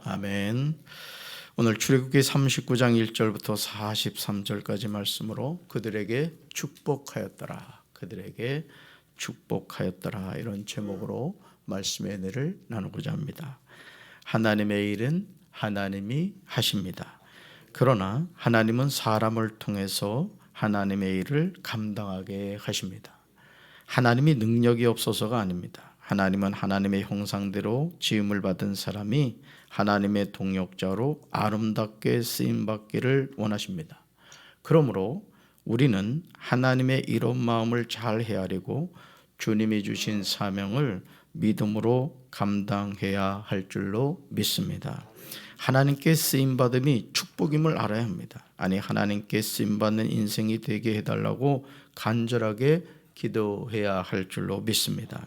아멘. 오늘 출애굽기 39장 1절부터 43절까지 말씀으로 그들에게 축복하였더라, 그들에게 축복하였더라, 이런 제목으로 말씀의 은혜를 나누고자 합니다. 하나님의 일은 하나님이 하십니다. 그러나 하나님은 사람을 통해서 하나님의 일을 감당하게 하십니다. 하나님이 능력이 없어서가 아닙니다. 하나님은 하나님의 형상대로 지음을 받은 사람이 하나님의 동역자로 아름답게 쓰임받기를 원하십니다. 그러므로 우리는 하나님의 이런 마음을 잘 헤아리고 주님이 주신 사명을 믿음으로 감당해야 할 줄로 믿습니다. 하나님께 쓰임받음이 축복임을 알아야 합니다. 아니, 하나님께 쓰임받는 인생이 되게 해달라고 간절하게 기도해야 할 줄로 믿습니다.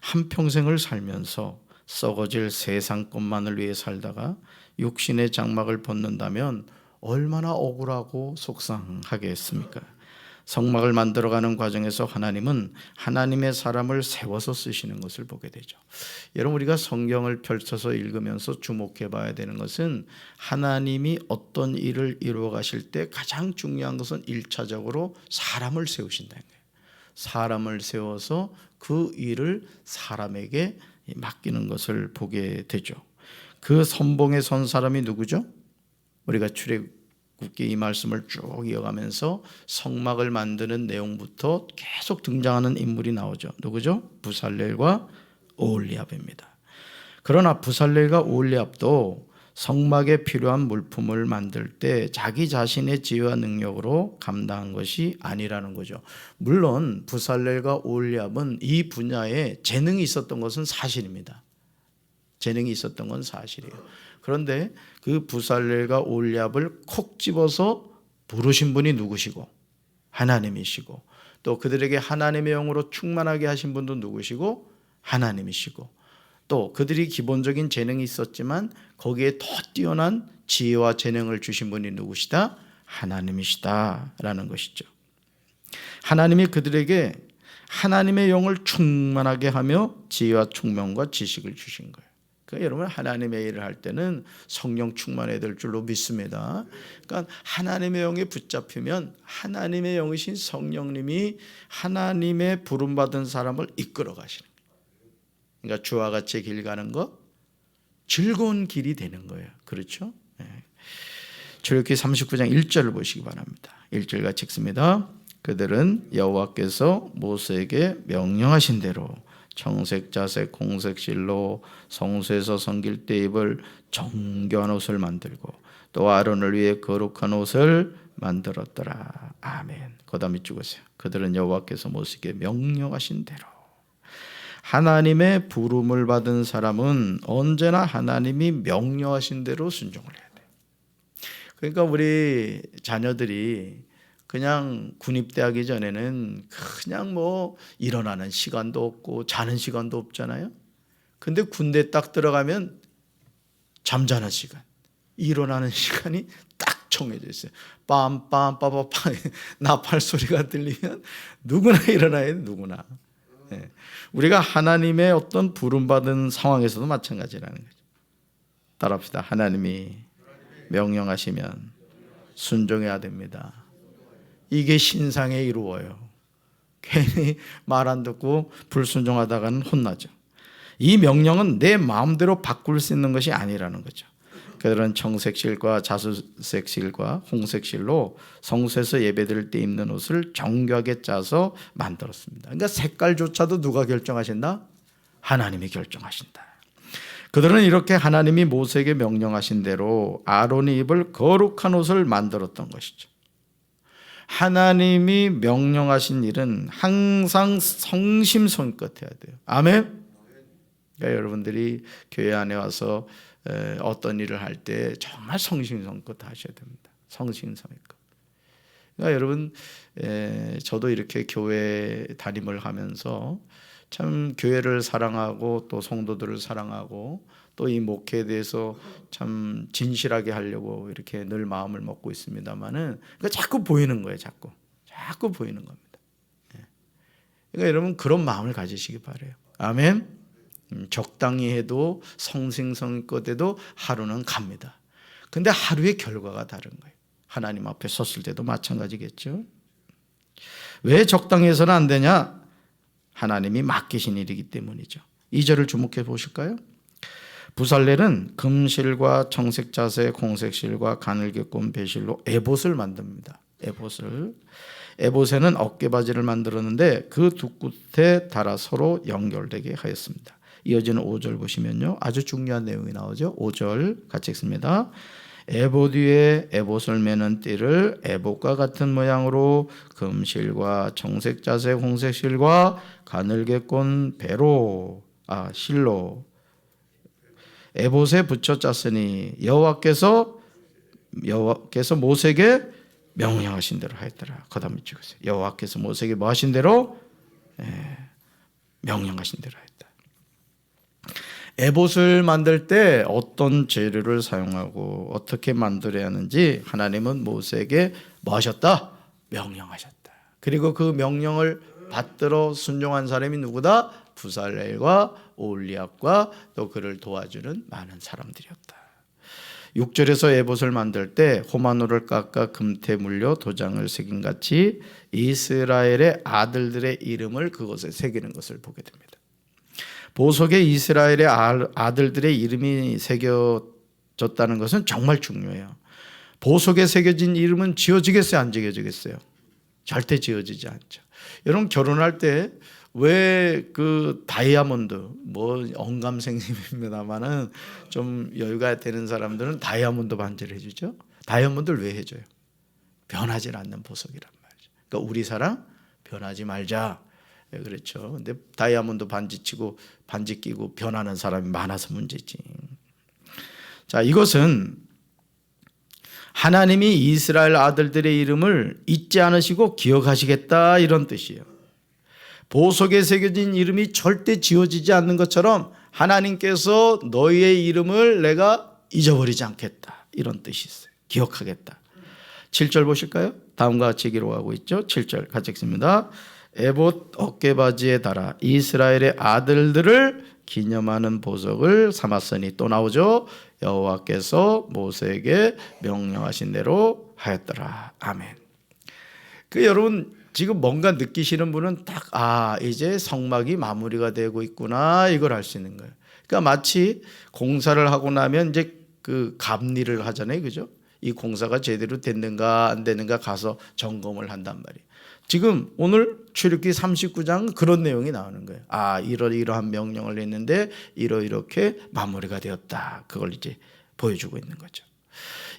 한평생을 살면서 썩어질 세상 것만을 위해 살다가 육신의 장막을 벗는다면 얼마나 억울하고 속상하겠습니까? 성막을 만들어가는 과정에서 하나님은 하나님의 사람을 세워서 쓰시는 것을 보게 되죠. 여러분, 우리가 성경을 펼쳐서 읽으면서 주목해 봐야 되는 것은 하나님이 어떤 일을 이루어 가실 때 가장 중요한 것은 1차적으로 사람을 세우신다는 거예요. 사람을 세워서 그 일을 사람에게 맡기는 것을 보게 되죠. 그 선봉에 선 사람이 누구죠? 우리가 출애굽기 이 말씀을 쭉 이어가면서 성막을 만드는 내용부터 계속 등장하는 인물이 나오죠. 누구죠? 부살렐과 오홀리압입니다. 그러나 부살렐과 오홀리압도 성막에 필요한 물품을 만들 때 자기 자신의 지혜와 능력으로 감당한 것이 아니라는 거죠. 물론 부살렐과 오홀리압은 이 분야에 재능이 있었던 것은 사실입니다. 재능이 있었던 건 사실이에요. 그런데 그 부살렐과 오홀리압을 콕 집어서 부르신 분이 누구시고 하나님이시고, 또 그들에게 하나님의 영으로 충만하게 하신 분도 누구시고 하나님이시고, 또 그들이 기본적인 재능이 있었지만 거기에 더 뛰어난 지혜와 재능을 주신 분이 누구시다? 하나님이시다라는 것이죠. 하나님이 그들에게 하나님의 영을 충만하게 하며 지혜와 총명과 지식을 주신 거예요. 그러니까 여러분, 하나님의 일을 할 때는 성령 충만해야 될 줄로 믿습니다. 그러니까 하나님의 영에 붙잡히면 하나님의 영이신 성령님이 하나님의 부름받은 사람을 이끌어 가시는 거예요. 그러니까 주와 같이 길 가는 것, 즐거운 길이 되는 거예요. 그렇죠? 출애굽기 39장 1절을 보시기 바랍니다. 1절 같이 읽습니다. 그들은 여호와께서 모세에게 명령하신 대로 청색, 자색, 홍색 실로 성소에서 섬길 때 입을 정교한 옷을 만들고 또 아론을 위해 거룩한 옷을 만들었더라. 아멘. 그 다음에 찍으세요. 그들은 여호와께서 모세에게 명령하신 대로. 하나님의 부름을 받은 사람은 언제나 하나님이 명령하신 대로 순종을 해야 돼요. 그러니까 우리 자녀들이 그냥 군입대 하기 전에는 그냥 뭐 일어나는 시간도 없고 자는 시간도 없잖아요. 근데 군대 딱 들어가면 잠자는 시간, 일어나는 시간이 딱 정해져 있어요. 빰빰빠바빰 나팔 소리가 들리면 누구나 일어나야 돼, 누구나. 우리가 하나님의 어떤 부름받은 상황에서도 마찬가지라는 거죠. 따라합시다. 하나님이 명령하시면 순종해야 됩니다. 이게 신상에 이루어요. 괜히 말 안 듣고 불순종하다가는 혼나죠. 이 명령은 내 마음대로 바꿀 수 있는 것이 아니라는 거죠. 그들은 청색실과 자수색실과 홍색실로 성소에서 예배드릴 때 입는 옷을 정교하게 짜서 만들었습니다. 그러니까 색깔조차도 누가 결정하신다? 하나님이 결정하신다. 그들은 이렇게 하나님이 모세에게 명령하신 대로 아론이 입을 거룩한 옷을 만들었던 것이죠. 하나님이 명령하신 일은 항상 성심성의껏 해야 돼요. 아멘. 그러니까 여러분들이 교회 안에 와서 어떤 일을 할 때 정말 성심성의껏 하셔야 됩니다. 성심성의껏. 그러니까 여러분, 저도 이렇게 교회 담임을 하면서 참 교회를 사랑하고 또 성도들을 사랑하고 또 이 목회에 대해서 참 진실하게 하려고 이렇게 늘 마음을 먹고 있습니다만은 그러니까 자꾸 보이는 거예요. 자꾸 보이는 겁니다. 그러니까 여러분, 그런 마음을 가지시기 바라요. 아멘. 적당히 해도 성심성의껏 해도 하루는 갑니다. 근데 하루의 결과가 다른 거예요. 하나님 앞에 섰을 때도 마찬가지겠죠. 왜 적당히 해서는 안 되냐? 하나님이 맡기신 일이기 때문이죠. 2절을 주목해 보실까요? 부살렐은 금실과 청색자세, 공색실과 가늘게꼰 배실로 에봇을 만듭니다. 에봇에는 어깨바지를 만들었는데 그 두 끝에 달아 서로 연결되게 하였습니다. 이어지는 5절 보시면요, 아주 중요한 내용이 나오죠. 5절 같이 읽습니다. 에봇 위에 에봇을 매는 띠를 에봇과 같은 모양으로 금실과 청색자세, 홍색실과 가늘게꼰 실로 에봇에 붙여 짰으니 여호와께서 모세에게 명령하신 대로 하였더라. 그다음에 찍으세요. 여호와께서 모세에게 뭐 하신 대로? 명령하신 대로 하였다. 에봇을 만들 때 어떤 재료를 사용하고 어떻게 만들어야 하는지 하나님은 모세에게 뭐 하셨다? 명령하셨다. 그리고 그 명령을 받들어 순종한 사람이 누구다? 부살렐과 올리압과 또 그를 도와주는 많은 사람들이었다. 6절에서 에봇을 만들 때 호마노를 깎아 금태 물려 도장을 새긴 같이 이스라엘의 아들들의 이름을 그것에 새기는 것을 보게 됩니다. 보석에 이스라엘의 아들들의 이름이 새겨졌다는 것은 정말 중요해요. 보석에 새겨진 이름은 지어지겠어요? 안 지어지겠어요? 절대 지어지지 않죠. 여러분 결혼할 때 왜 그 다이아몬드 언감생심입니다만은 좀 여유가 되는 사람들은 다이아몬드 반지를 해주죠. 다이아몬드를 왜 해줘요? 변하지 않는 보석이란 말이죠. 그러니까 우리 사랑 변하지 말자. 네, 그렇죠. 근데 다이아몬드 반지 끼고 변하는 사람이 많아서 문제지. 자, 이것은 하나님이 이스라엘 아들들의 이름을 잊지 않으시고 기억하시겠다 이런 뜻이에요. 보석에 새겨진 이름이 절대 지워지지 않는 것처럼 하나님께서 너희의 이름을 내가 잊어버리지 않겠다 이런 뜻이 있어요. 기억하겠다. 7절 보실까요? 다음과 같이 기록하고 있죠. 7절 같이 읽습니다. 에봇 어깨바지에 달아 이스라엘의 아들들을 기념하는 보석을 삼았으니 또 나오죠. 여호와께서 모세에게 명령하신 대로 하였더라. 아멘. 여러분 지금 뭔가 느끼시는 분은 딱 이제 성막이 마무리가 되고 있구나 이걸 알 수 있는 거예요. 그러니까 마치 공사를 하고 나면 이제 그 감리를 하잖아요, 그죠? 이 공사가 제대로 됐는가 안 되는가 가서 점검을 한단 말이에요. 지금 오늘 출애굽기 39장 그런 내용이 나오는 거예요. 이러한 명령을 했는데 이렇게 마무리가 되었다. 그걸 이제 보여주고 있는 거죠.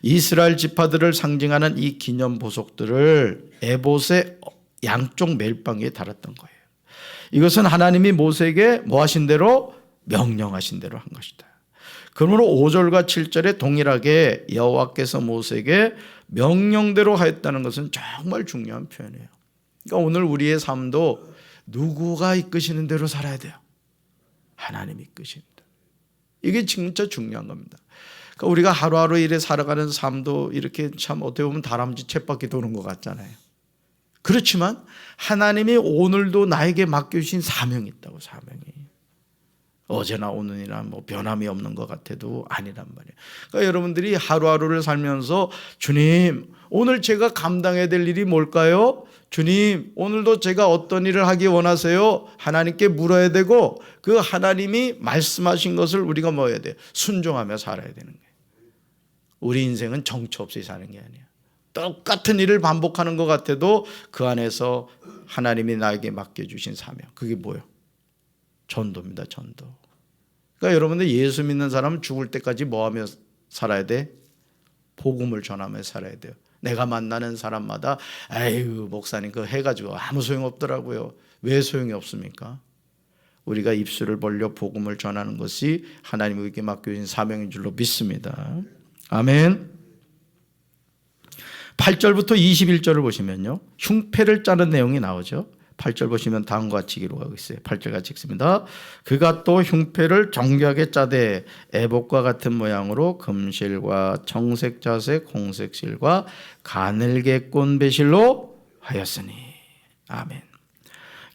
이스라엘 지파들을 상징하는 이 기념 보석들을 에봇의 양쪽 멜빵에 달았던 거예요. 이것은 하나님이 모세에게 뭐 하신 대로? 명령하신 대로 한 것이다. 그러므로 5절과 7절에 동일하게 여호와께서 모세에게 명령대로 하였다는 것은 정말 중요한 표현이에요. 그러니까 오늘 우리의 삶도 누구가 이끄시는 대로 살아야 돼요? 하나님이 이끄신다. 이게 진짜 중요한 겁니다. 그러니까 우리가 하루하루 일에 살아가는 삶도 이렇게 참 어떻게 보면 다람쥐 쳇바퀴 도는 것 같잖아요. 그렇지만 하나님이 오늘도 나에게 맡겨주신 사명이 있다고. 사명이 어제나 오늘이나 변함이 없는 것 같아도 아니란 말이에요. 그러니까 여러분들이 하루하루를 살면서 주님 오늘 제가 감당해야 될 일이 뭘까요? 주님 오늘도 제가 어떤 일을 하기 원하세요? 하나님께 물어야 되고 그 하나님이 말씀하신 것을 우리가 뭐 해야 돼요? 순종하며 살아야 되는 거예요. 우리 인생은 정처 없이 사는 게 아니에요. 똑같은 일을 반복하는 것 같아도 그 안에서 하나님이 나에게 맡겨주신 사명, 그게 뭐예요? 전도입니다. 전도. 그러니까 여러분들 예수 믿는 사람은 죽을 때까지 뭐하며 살아야 돼? 복음을 전하며 살아야 돼요. 내가 만나는 사람마다 아유 목사님 그거 해가지고 아무 소용없더라고요. 왜 소용이 없습니까? 우리가 입술을 벌려 복음을 전하는 것이 하나님에게 맡겨진 사명인 줄로 믿습니다. 아멘. 8절부터 21절을 보시면요, 흉패를 짜는 내용이 나오죠. 8절 보시면 다음과 같이 기록하고 있어요. 8절 같이 읽습니다. 그가 또 흉패를 정교하게 짜되 에봇과 같은 모양으로 금실과 청색자색 홍색실과 가늘게꼰 배실로 하였으니. 아멘.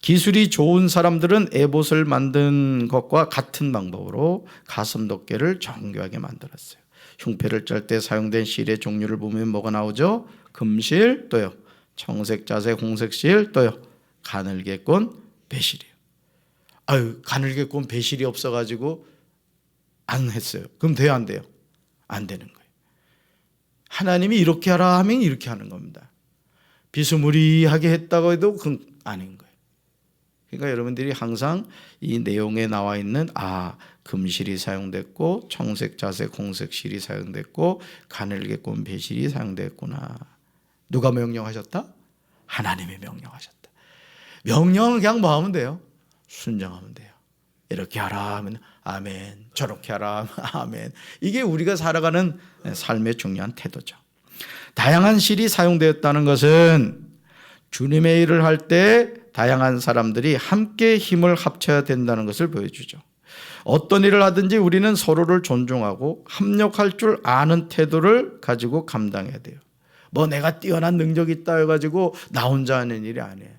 기술이 좋은 사람들은 에봇을 만든 것과 같은 방법으로 가슴 덮개를 정교하게 만들었어요. 흉패를 짤 때 사용된 실의 종류를 보면 뭐가 나오죠? 금실, 또요 청색, 자색, 홍색 실, 또요 가늘게꼰 배실이에요. 아유, 가늘게꼰 배실이 없어가지고 안 했어요. 그럼 돼요, 안 돼요? 안 되는 거예요. 하나님이 이렇게 하라 하면 이렇게 하는 겁니다. 비스무리하게 했다고 해도 그건 아닌 거예요. 그러니까 여러분들이 항상 이 내용에 나와 있는 금실이 사용됐고 청색, 자색, 홍색 실이 사용됐고 가늘게꼰 배실이 사용됐구나. 누가 명령하셨다? 하나님이 명령하셨다. 명령을 그냥 뭐 하면 돼요? 순종하면 돼요. 이렇게 하라 하면 아멘, 저렇게 하라 하면 아멘. 이게 우리가 살아가는 삶의 중요한 태도죠. 다양한 실이 사용되었다는 것은 주님의 일을 할 때 다양한 사람들이 함께 힘을 합쳐야 된다는 것을 보여주죠. 어떤 일을 하든지 우리는 서로를 존중하고 합력할 줄 아는 태도를 가지고 감당해야 돼요. 뭐 내가 뛰어난 능력이 있다 해가지고 나 혼자 하는 일이 아니에요.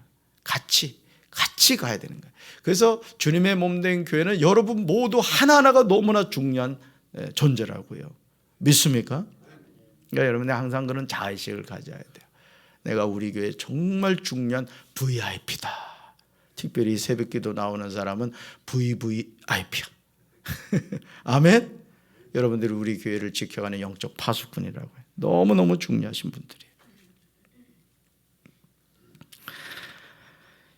같이 가야 되는 거예요. 그래서 주님의 몸된 교회는 여러분 모두 하나하나가 너무나 중요한 존재라고요. 믿습니까? 그러니까 여러분이 항상 그런 자의식을 가져야 돼요. 내가 우리 교회 정말 중요한 VIP다. 특별히 새벽기도 나오는 사람은 VVIP야. 아멘. 여러분들이 우리 교회를 지켜가는 영적 파수꾼이라고 해요. 너무너무 중요하신 분들이에요.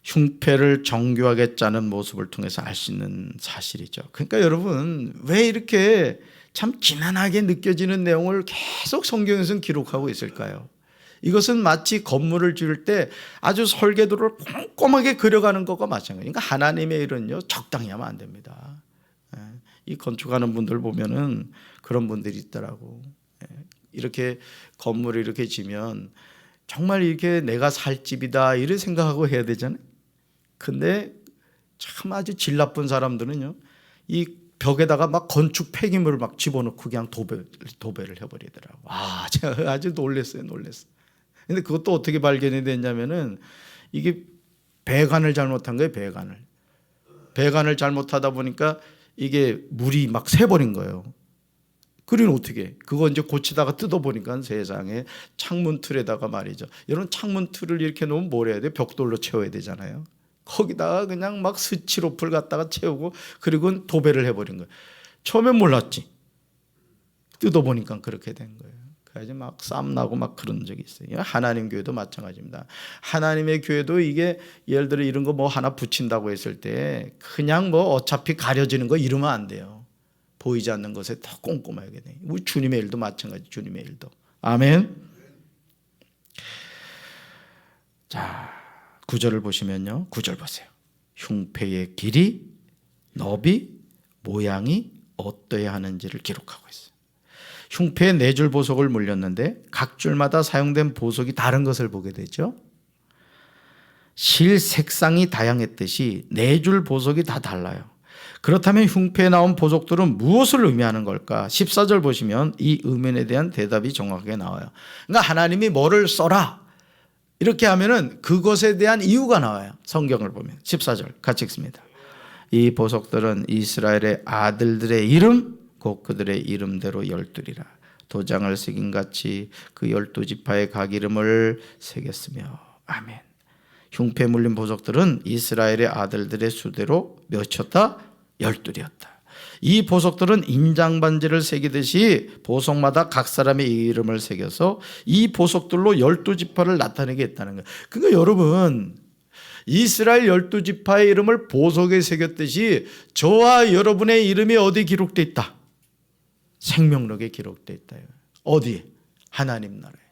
흉패를 정교하게 짜는 모습을 통해서 알 수 있는 사실이죠. 그러니까 여러분 왜 이렇게 참 지난하게 느껴지는 내용을 계속 성경에서는 기록하고 있을까요? 이것은 마치 건물을 지을 때 아주 설계도를 꼼꼼하게 그려가는 것과 마찬가지예요. 그러니까 하나님의 일은요 적당히 하면 안 됩니다. 이 건축하는 분들 보면은 그런 분들이 있더라고. 이렇게 건물을 이렇게 지면 정말 이렇게 내가 살 집이다 이런 생각하고 해야 되잖아요. 근데 참 아주 질 나쁜 사람들은요 이 벽에다가 막 건축 폐기물을 막 집어넣고 그냥 도배를 해버리더라고. 제가 아주 놀랬어요. 근데 그것도 어떻게 발견이 됐냐면은 이게 배관을 잘못한 거예요. 배관을 잘못하다 보니까 이게 물이 막 새버린 거예요. 그러면 어떻게? 그거 이제 고치다가 뜯어보니까 세상에 창문 틀에다가 말이죠. 여러분 창문 틀을 이렇게 놓으면 뭘 해야 돼요? 벽돌로 채워야 되잖아요. 거기다가 그냥 막 스티로폼을 갖다가 채우고 그리고 도배를 해버린 거예요. 처음엔 몰랐지. 뜯어보니까 그렇게 된 거예요. 그래서 막 싸움 나고 막 그런 적이 있어요. 하나님 교회도 마찬가지입니다. 하나님의 교회도 이게 예를 들어 이런 거 뭐 하나 붙인다고 했을 때 그냥 뭐 어차피 가려지는 거 이러면 안 돼요. 보이지 않는 것에 더 꼼꼼하게 돼요. 우리 주님의 일도 마찬가지. 주님의 일도. 아멘. 자, 9절을 보시면요. 9절 보세요. 흉패의 길이, 너비, 모양이 어떠해야 하는지를 기록하고 있어요. 흉패에 4줄 보석을 물렸는데 각 줄마다 사용된 보석이 다른 것을 보게 되죠. 실 색상이 다양했듯이 4줄 보석이 다 달라요. 그렇다면 흉패에 나온 보석들은 무엇을 의미하는 걸까? 14절 보시면 이 의문에 대한 대답이 정확하게 나와요. 그러니까 하나님이 뭐를 써라 이렇게 하면은 그것에 대한 이유가 나와요. 성경을 보면 14절 같이 읽습니다. 이 보석들은 이스라엘의 아들들의 이름 곧 그들의 이름대로 12이라. 도장을 새긴 같이 그 12지파의 각 이름을 새겼으며. 아멘. 흉패 물린 보석들은 이스라엘의 아들들의 수대로 몇이었다? 12이었다. 이 보석들은 인장반지를 새기듯이 보석마다 각 사람의 이름을 새겨서 이 보석들로 12지파를 나타내게 했다는 거예요. 그러니까 여러분 이스라엘 12지파의 이름을 보석에 새겼듯이 저와 여러분의 이름이 어디 기록되어 있다? 생명록에 기록되어 있다. 어디에? 하나님 나라에.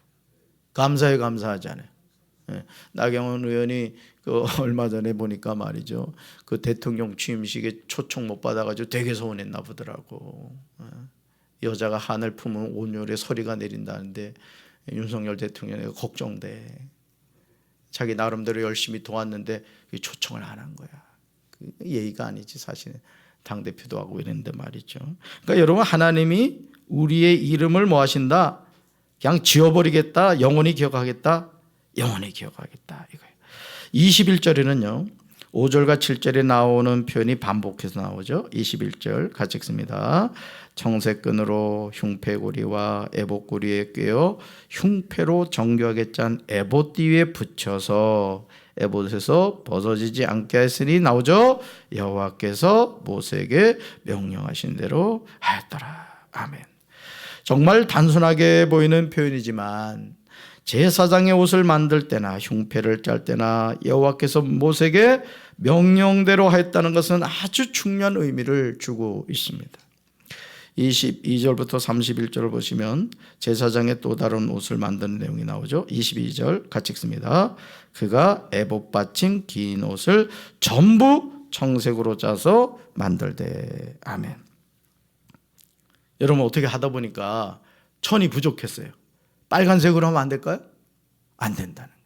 감사해 감사하지 않아요. 나경원 의원이 얼마 전에 보니까 말이죠. 그 대통령 취임식에 초청 못 받아가지고 되게 서운했나 보더라고. 여자가 하늘 품으면 온열의 서리가 내린다는데 윤석열 대통령이 걱정돼. 자기 나름대로 열심히 도왔는데 초청을 안 한 거야. 예의가 아니지 사실은. 당대표도 하고 이랬는데 말이죠. 그러니까 여러분 하나님이 우리의 이름을 뭐 하신다? 그냥 지워버리겠다. 영원히 기억하겠다. 영원히 기억하겠다 이거예요. 21절에는요. 5절과 7절에 나오는 표현이 반복해서 나오죠. 21절 같이 읽습니다. 청색끈으로 흉패고리와 에봇고리에 꿰어 흉패로 정교하게 짠 에봇띠 위에 붙여서 에봇에서 벗어지지 않게 했으니 나오죠. 여호와께서 모세에게 명령하신 대로 하였더라. 아멘. 정말 단순하게 보이는 표현이지만 제사장의 옷을 만들 때나 흉패를 짤 때나 여호와께서 모세에게 명령대로 하였다는 것은 아주 중요한 의미를 주고 있습니다. 22절부터 31절을 보시면 제사장의 또 다른 옷을 만드는 내용이 나오죠. 22절 같이 읽습니다. 그가 에봇 받친 긴 옷을 전부 청색으로 짜서 만들되. 아멘. 여러분 어떻게 하다 보니까 천이 부족했어요. 빨간색으로 하면 안 될까요? 안 된다는 거예요.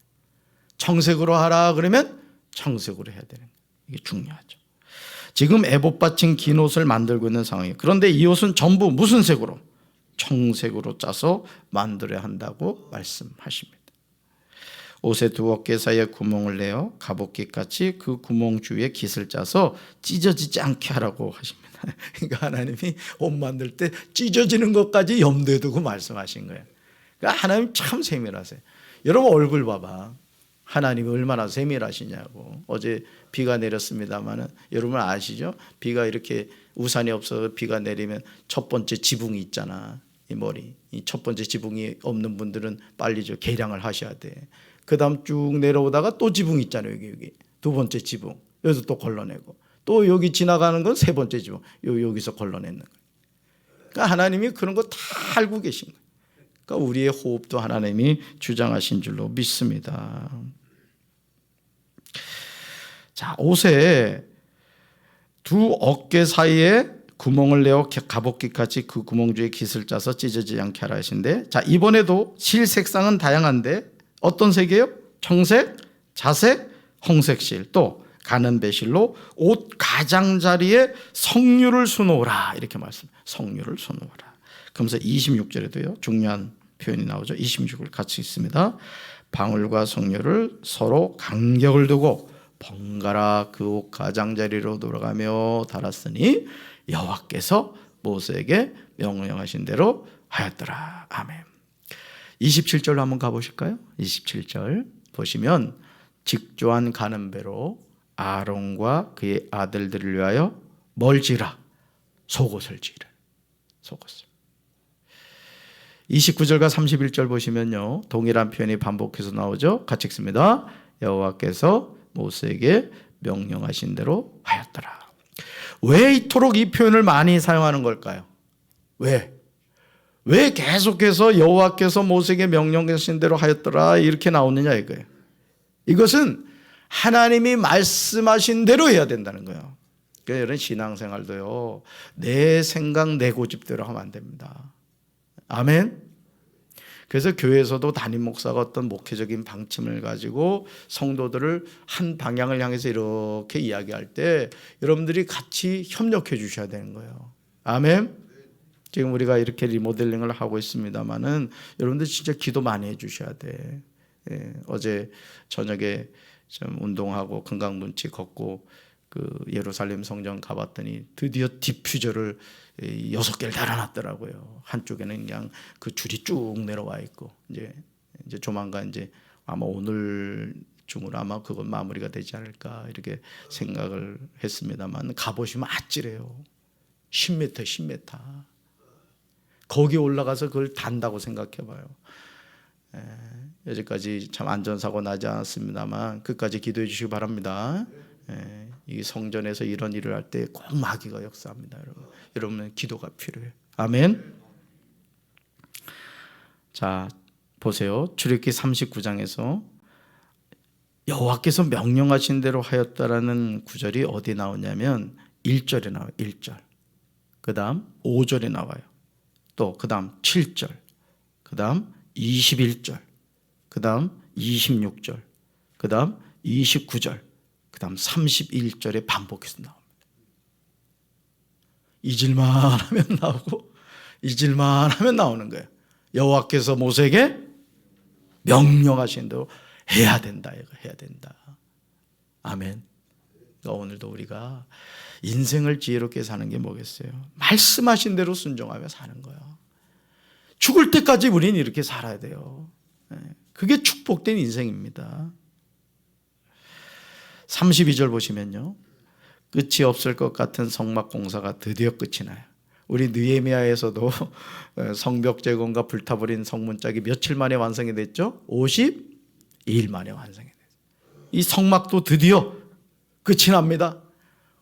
청색으로 하라 그러면 청색으로 해야 되는 거예요. 이게 중요하죠. 지금 에봇 받친 긴 옷을 만들고 있는 상황이에요. 그런데 이 옷은 전부 무슨 색으로? 청색으로 짜서 만들어야 한다고 말씀하십니다. 옷의 두 어깨 사이에 구멍을 내어 갑옷깃같이 그 구멍 주위에 깃을 짜서 찢어지지 않게 하라고 하십니다. 그러니까 하나님이 옷 만들 때 찢어지는 것까지 염두에 두고 말씀하신 거예요. 그러니까 하나님 참 세밀하세요. 여러분 얼굴 봐봐. 하나님이 얼마나 세밀하시냐고. 어제 비가 내렸습니다만 여러분 아시죠? 비가 이렇게 우산이 없어서 비가 내리면 첫 번째 지붕이 있잖아. 이 머리. 이 첫 번째 지붕이 없는 분들은 빨리 개량을 하셔야 돼. 그 다음 쭉 내려오다가 또 지붕이 있잖아요. 여기 두 번째 지붕. 여기서 또 걸러내고 또 여기 지나가는 건 세 번째 지붕. 여기서 걸러내는 거예요. 그러니까 하나님이 그런 거 다 알고 계신 거예요. 그러니까 우리의 호흡도 하나님이 주장하신 줄로 믿습니다. 자, 옷에 두 어깨 사이에 구멍을 내어 갑옷깃같이 그 구멍 주에 깃을 짜서 찢어지지 않게 하라 하신데, 자 이번에도 실 색상은 다양한데 어떤 색이에요? 청색, 자색, 홍색 실, 또 가는 배실로 옷 가장자리에 석류를 수놓으라 이렇게 말씀. 석류를 수놓으라. 그러면서 26절에도요 중요한 표현이 나오죠. 26절 같이 있습니다. 방울과 석류를 서로 간격을 두고 번갈아 그 옷 가장자리로 돌아가며 달았으니 여호와께서 모세에게 명령하신 대로 하였더라. 아멘. 27절로 한번 가보실까요? 27절 보시면 직조한 가는 배로 아론과 그의 아들들을 위하여 뭘 지라? 속옷을 지라. 속옷을. 29절과 31절 보시면요 동일한 표현이 반복해서 나오죠. 같이 읽습니다. 여호와께서 모세에게 명령하신 대로 하였더라. 왜 이토록 이 표현을 많이 사용하는 걸까요? 왜 계속해서 여호와께서 모세에게 명령하신 대로 하였더라 이렇게 나오느냐 이거예요. 이것은 하나님이 말씀하신 대로 해야 된다는 거예요. 그러니까 이런 신앙생활도요 내 생각 내 고집대로 하면 안 됩니다. 아멘. 그래서 교회에서도 담임 목사가 어떤 목회적인 방침을 가지고 성도들을 한 방향을 향해서 이렇게 이야기할 때 여러분들이 같이 협력해 주셔야 되는 거예요. 아멘. 지금 우리가 이렇게 리모델링을 하고 있습니다만은 여러분들 진짜 기도 많이 해 주셔야 돼. 예, 어제 저녁에 좀 운동하고 건강문치 걷고 그 예루살렘 성전 가봤더니 드디어 디퓨저를 6개를 달아놨더라고요. 한쪽에는 그냥 그 줄이 쭉 내려와 있고 이제 조만간 이제 아마 오늘 중으로 아마 그건 마무리가 되지 않을까 이렇게 생각을 했습니다만 가보시면 아찔해요. 10m. 거기 올라가서 그걸 단다고 생각해봐요. 여기까지 참 안전사고 나지 않았습니다만 끝까지 기도해 주시기 바랍니다. 이 성전에서 이런 일을 할 때 꼭 마귀가 역사합니다. 여러분은 기도가 필요해요. 아멘. 자 보세요. 출애굽기 39장에서 여호와께서 명령하신 대로 하였다라는 구절이 어디 나오냐면 1절에 나와요. 1절. 그 다음 5절에 나와요. 또 그 다음 7절. 그 다음 21절. 그 다음 26절. 그 다음 29절. 그 다음 31절에 반복해서 나옵니다. 잊을만 하면 나오고 잊을만 하면 나오는 거예요. 여호와께서 모세에게 명령하신 대로 해야 된다. 이거 해야 된다. 아멘. 그러니까 오늘도 우리가 인생을 지혜롭게 사는 게 뭐겠어요? 말씀하신 대로 순종하며 사는 거예요. 죽을 때까지 우리는 이렇게 살아야 돼요. 그게 축복된 인생입니다. 32절 보시면요, 끝이 없을 것 같은 성막 공사가 드디어 끝이 나요. 우리 느헤미야에서도 성벽 재건과 불타버린 성문짝이 며칠 만에 완성이 됐죠? 52일 만에 완성이 됐어요. 이 성막도 드디어 끝이 납니다.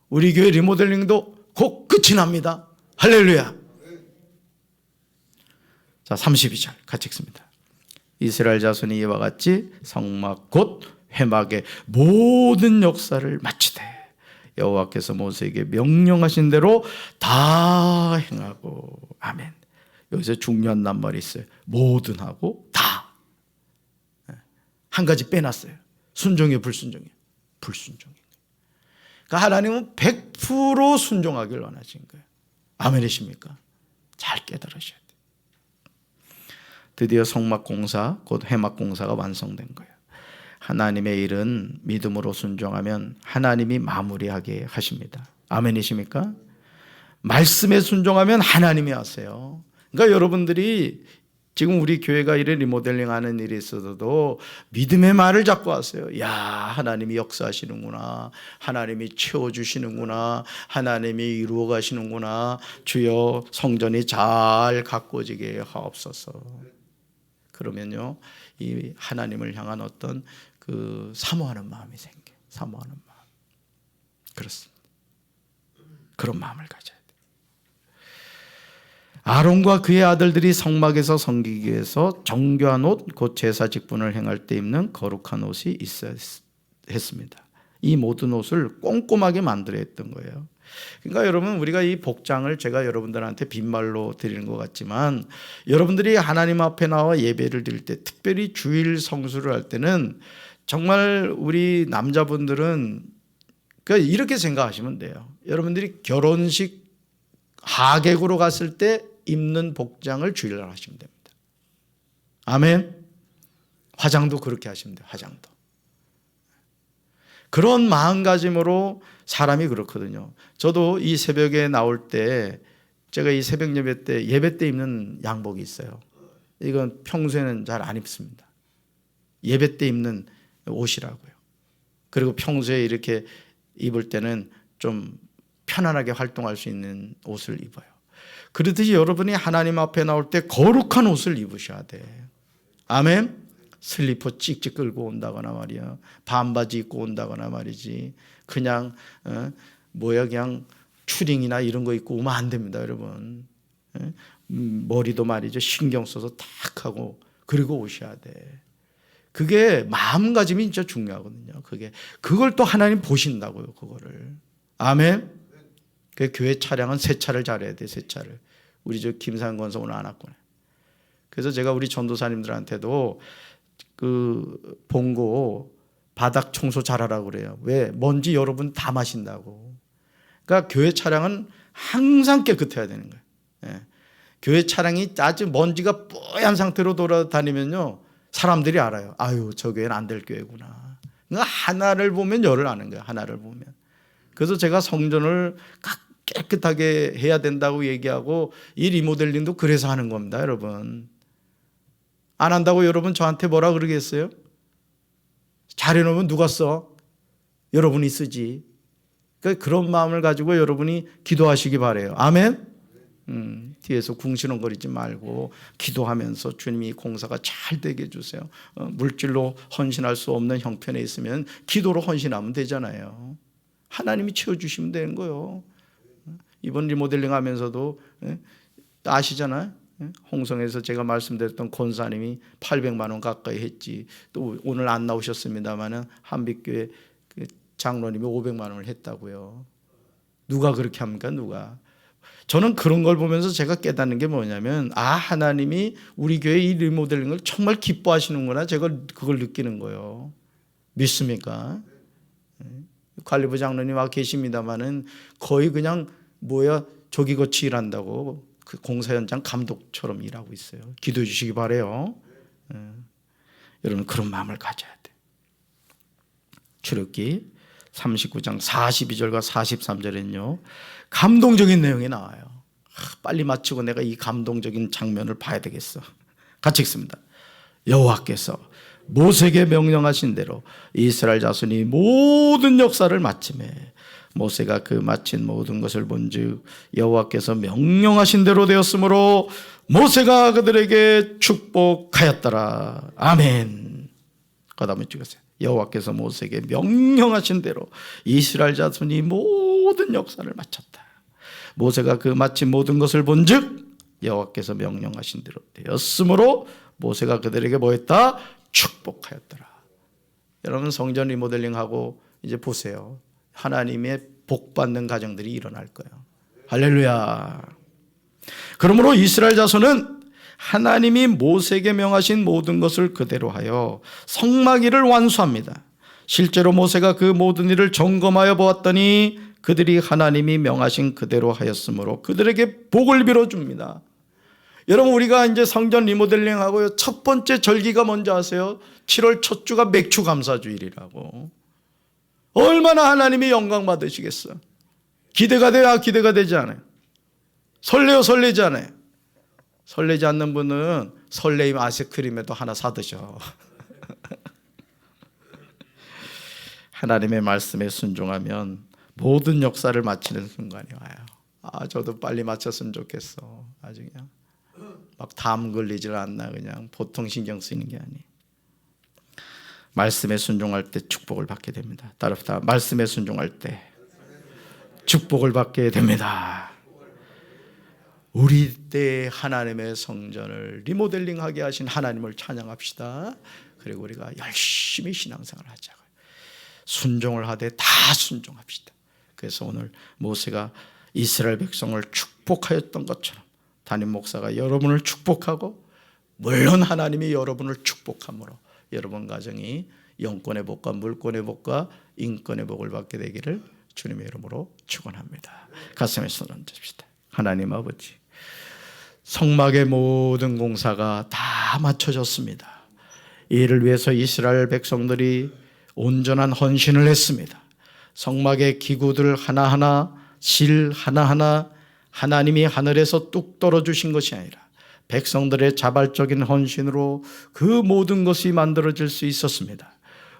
우리 교회 리모델링도 곧 끝이 납니다. 할렐루야. 자, 32절 같이 읽습니다. 이스라엘 자손이 이와 같이 성막 곧 회막의 모든 역사를 마치되 여호와께서 모세에게 명령하신 대로 다 행하고. 아멘. 여기서 중요한 낱말이 있어요. 모든 하고 다. 한 가지 빼놨어요. 순종이에요, 불순종이에요? 불순종이에요. 그러니까 하나님은 100% 순종하길 원하신 거예요. 아멘이십니까? 잘 깨달으셔야 돼요. 드디어 성막 공사, 곧 회막 공사가 완성된 거예요. 하나님의 일은 믿음으로 순종하면 하나님이 마무리하게 하십니다. 아멘이십니까? 말씀에 순종하면 하나님이 하세요. 그러니까 여러분들이 지금 우리 교회가 이래 리모델링 하는 일이 있어도 믿음의 말을 잡고 하세요. 야, 하나님이 역사하시는구나. 하나님이 채워주시는구나. 하나님이 이루어 가시는구나. 주여 성전이 잘 가꿔지게 하옵소서. 그러면요, 이 하나님을 향한 어떤 그 사모하는 마음이 생겨요. 사모하는 마음. 그렇습니다. 그런 마음을 가져야 돼요. 아론과 그의 아들들이 성막에서 섬기기 위해서 정교한 옷, 곧 제사 직분을 행할 때 입는 거룩한 옷이 있어야 했습니다. 이 모든 옷을 꼼꼼하게 만들어야 했던 거예요. 그러니까 여러분, 우리가 이 복장을 제가 여러분들한테 빈말로 드리는 것 같지만, 여러분들이 하나님 앞에 나와 예배를 드릴 때, 특별히 주일 성수를 할 때는 정말 우리 남자분들은 그러니까 이렇게 생각하시면 돼요. 여러분들이 결혼식 하객으로 갔을 때 입는 복장을 주일날 하시면 됩니다. 아멘. 화장도 그렇게 하시면 돼요. 화장도. 그런 마음가짐으로 사람이 그렇거든요. 저도 이 새벽에 나올 때, 제가 이 새벽 예배 때 입는 양복이 있어요. 이건 평소에는 잘 안 입습니다. 예배 때 입는 옷이라고요. 그리고 평소에 이렇게 입을 때는 좀 편안하게 활동할 수 있는 옷을 입어요. 그렇듯이 여러분이 하나님 앞에 나올 때 거룩한 옷을 입으셔야 돼. 아멘. 슬리퍼 찍찍 끌고 온다거나 말이야, 반바지 입고 온다거나 말이지, 그냥 그냥 추링이나 이런 거 입고 오면 안 됩니다, 여러분. 머리도 말이죠, 신경 써서 탁 하고 그리고 오셔야 돼. 그게 마음가짐이 진짜 중요하거든요. 그걸 또 하나님 보신다고요, 그거를. 아멘. 그 교회 차량은 세차를 잘해야 돼, 세차를. 우리 저 김상 권사 오늘 안 왔구나. 그래서 제가 우리 전도사님들한테도 그 봉고 바닥 청소 잘하라고 그래요. 왜? 먼지 여러분 다 마신다고. 그러니까 교회 차량은 항상 깨끗해야 되는 거예요. 예. 교회 차량이 아주 먼지가 뽀얀 상태로 돌아다니면요, 사람들이 알아요. 아유, 저 교회는 안 될 교회구나. 그러니까 하나를 보면 열을 아는 거예요. 하나를 보면. 그래서 제가 성전을 깨끗하게 해야 된다고 얘기하고, 이 리모델링도 그래서 하는 겁니다, 여러분. 안 한다고 여러분 저한테 뭐라 그러겠어요? 잘해놓으면 누가 써? 여러분이 쓰지. 그러니까 그런 마음을 가지고 여러분이 기도하시기 바라요. 아멘. 뒤에서 궁시렁거리지 말고 기도하면서 주님이 공사가 잘 되게 해주세요. 물질로 헌신할 수 없는 형편에 있으면 기도로 헌신하면 되잖아요. 하나님이 채워주시면 되는 거예요. 이번 리모델링 하면서도 아시잖아요. 홍성에서 제가 말씀드렸던 권사님이 800만 원 가까이 했지. 또 오늘 안 나오셨습니다마는 한빛교회 장로님이 500만 원을 했다고요. 누가 그렇게 합니까? 누가? 저는 그런 걸 보면서 제가 깨닫는 게 뭐냐면, 하나님이 우리 교회 이 리모델링을 정말 기뻐하시는구나, 제가 그걸 느끼는 거예요. 믿습니까? 관리부 장로님 와 계십니다마는 거의 그냥 조기거치 일한다고 그 공사 현장 감독처럼 일하고 있어요. 기도해 주시기 바라요. 여러분, 그런 마음을 가져야 돼. 출애굽기 39장 42절과 43절에는요 감동적인 내용이 나와요. 빨리 마치고 내가 이 감동적인 장면을 봐야 되겠어. 같이 읽습니다. 여호와께서 모세에게 명령하신 대로 이스라엘 자손이 모든 역사를 마치매 모세가 그 마친 모든 것을 본즉 여호와께서 명령하신 대로 되었으므로 모세가 그들에게 축복하였더라. 아멘. 그다음에 찍으세요. 여호와께서 모세에게 명령하신 대로 이스라엘 자손이 모든 역사를 마쳤다. 모세가 그 마친 모든 것을 본즉 여호와께서 명령하신 대로 되었으므로 모세가 그들에게 뭐했다? 축복하였더라. 여러분 성전 리모델링하고 이제 보세요. 하나님의 복받는 가정들이 일어날 거예요. 할렐루야. 그러므로 이스라엘 자손은 하나님이 모세에게 명하신 모든 것을 그대로 하여 성막일을 완수합니다. 실제로 모세가 그 모든 일을 점검하여 보았더니 그들이 하나님이 명하신 그대로 하였으므로 그들에게 복을 빌어줍니다. 여러분 우리가 이제 성전 리모델링하고요 첫 번째 절기가 뭔지 아세요? 7월 첫 주가 맥주 감사주일이라고. 얼마나 하나님이 영광 받으시겠어. 기대가 돼야 기대가 되지 않아요. 설레요 설레지 않아요. 설레지 않는 분은 설레임 아이스크림에도 하나 사드셔. 하나님의 말씀에 순종하면 모든 역사를 마치는 순간이 와요. 저도 빨리 마쳤으면 좋겠어. 아주 그냥 막 담 걸리질 않나 그냥 보통 신경 쓰이는 게 아니에요. 말씀에 순종할 때 축복을 받게 됩니다. 따라합시다. 말씀에 순종할 때 축복을 받게 됩니다. 우리 때 하나님의 성전을 리모델링하게 하신 하나님을 찬양합시다. 그리고 우리가 열심히 신앙생활을 하자고요. 순종을 하되 다 순종합시다. 그래서 오늘 모세가 이스라엘 백성을 축복하였던 것처럼 담임 목사가 여러분을 축복하고 물론 하나님이 여러분을 축복함으로 여러분 가정이 영권의 복과 물권의 복과 인권의 복을 받게 되기를 주님의 이름으로 축원합니다. 가슴에 손 얹읍시다. 하나님 아버지, 성막의 모든 공사가 다 마쳐졌습니다. 이를 위해서 이스라엘 백성들이 온전한 헌신을 했습니다. 성막의 기구들 하나하나, 실 하나하나 하나님이 하늘에서 뚝 떨어주신 것이 아니라 백성들의 자발적인 헌신으로 그 모든 것이 만들어질 수 있었습니다.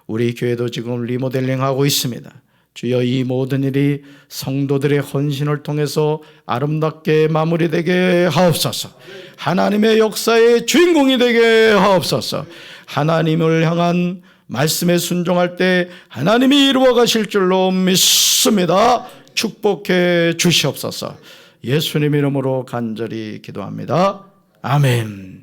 우리 교회도 지금 리모델링하고 있습니다. 주여 이 모든 일이 성도들의 헌신을 통해서 아름답게 마무리되게 하옵소서. 하나님의 역사의 주인공이 되게 하옵소서. 하나님을 향한 말씀에 순종할 때 하나님이 이루어 가실 줄로 믿습니다. 축복해 주시옵소서. 예수님 이름으로 간절히 기도합니다. 아멘.